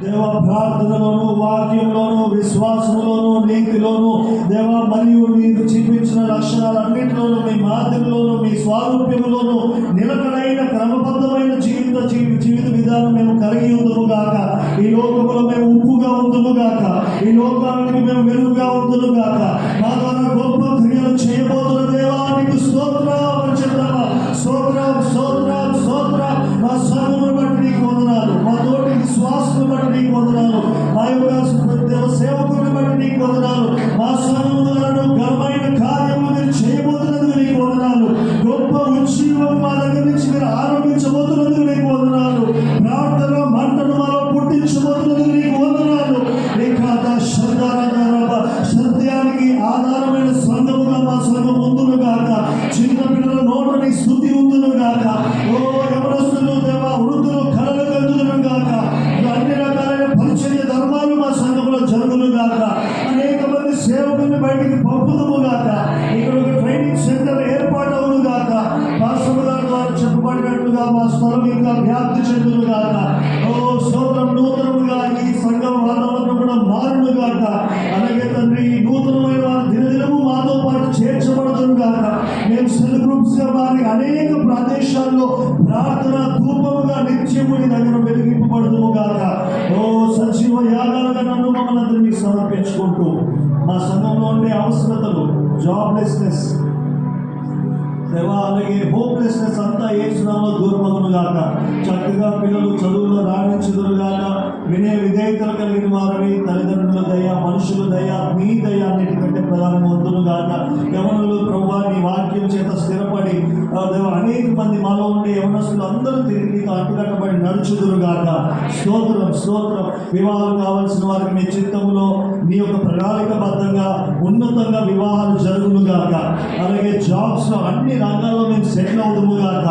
దేవ ప్రార్థనలోను, వాక్యంలోను, విశ్వాసంలోను, నీతిలోను దేవ మరియు మీరు చూపించిన లక్షణాలన్నింటిలోను, మీ మాదిరిలోను, మీ స్వారూప్యములోను నిలకడైన క్రమబద్ధమైన జీవిత విధానం మేము కలిగి ఉందుము గాక. ఈ లోకములో మేము ఉప్పుగా ఉందుము గాక. ఈ లోకానికి మేము వెలుగుగా ఉందుము గాక. మా ద్వారా గొప్ప క్రియలు చేయబోతున్న దేవానికి స్తోత్రం చెప్తామా. స్తోత్రం స్తోత్రం స్తోత్రం. మా సంఘమును బట్టి నీకు వందనాలు, మా తోటి విశ్వాసమును బట్టి నీకు వందనాలు, మా యొక్క దేవ సేవకుని బట్టి నీకు వందనాలు, మా సంఘములను ఘనమైన కార్యములు మీరు చేయబోతున్నందుకు నీకు వందనాలు. గొప్ప ఉజ్జీవం మా దగ్గర నుంచి మీరు ఆరంభించబోతున్నందుకు నీకు వందనాలు. ప్రార్థన మంటను మాలో పుట్టించబోతున్నందుకు నీకు వందనాలు. సత్యానికి ఆధారమైన సంఘముగా మా సంఘం ఉందును గాక. చిన్న పిల్లల నోటని స్తుతి ఉందును గాక. ఓ యవనస్తులు దేవ వృద్ధులు కలలు కందును గాక. అన్ని రకాలైన పరిచర్య ధర్మాలు మా సంఘంలో జరుగును గాక. అనేక మంది సేవకుల్ని బయటికి పంపుదుము గాక. ఇక్కడ ఒక ట్రైనింగ్ సెంటర్ ఏర్పాటు అవును గాక. పాస్టర్ గారి ద్వారా చెప్పబడినట్లుగా మా స్థలం ఇంకా వ్యాప్తి చెందును గాక. ఓ స్తోత్రం. నూతనముగా ఈ సంఘం వాతావరణం కూడా మారును గాక. అలాగే తండ్రి, ఈ నూతనమైన వారు దినదినము మాతో పాటు చేర్చబడదును గాక. మేము సెల్ గ్రూప్స్ గా మారి అనేక ప్రదేశాల్లో ప్రార్థన ధూపముగా నిత్యము నీ దగ్గర వెలిగింపబడదుము గాక. ఓ సజీవ యాగాలుగా నన్ను మమ్మల్ని అందరినీ సమర్పించుకుంటూ మా సంఘంలో ఉండే అవసరతలు, జాబ్లెస్నెస్ దేవా, అలాగే హోప్లెస్నెస్ అంతా ఏ క్షణంలో దూరమగును గాక. చక్కగా పిల్లలు చదువులో రాణించుదురు గాక. విధేయతలు కలిగిన వారిని తల్లిదండ్రుల దయ, మనుషుల దయ, నీ దయ అన్నిటికంటే ప్రధానం వద్దును గాక. యవనులు ప్రభువా నీ వాక్యం చేత స్థిరపడి అనేక మంది మాలో ఉండే యవనస్తులు అందరూ తిరిగి నీకు అడ్డుకట్టబడి నడుచుదురు గాక. స్తోత్రం స్తోత్రం. వివాహాలు కావాల్సిన వారికి నీ చిత్తములో నీ యొక్క ప్రణాళికబద్ధంగా ఉన్నతంగా వివాహాలు జరుగును గాక. అలాగే జాబ్స్ లో అన్ని రంగాల్లో మేము సెటిల్ అవుదుము గాక.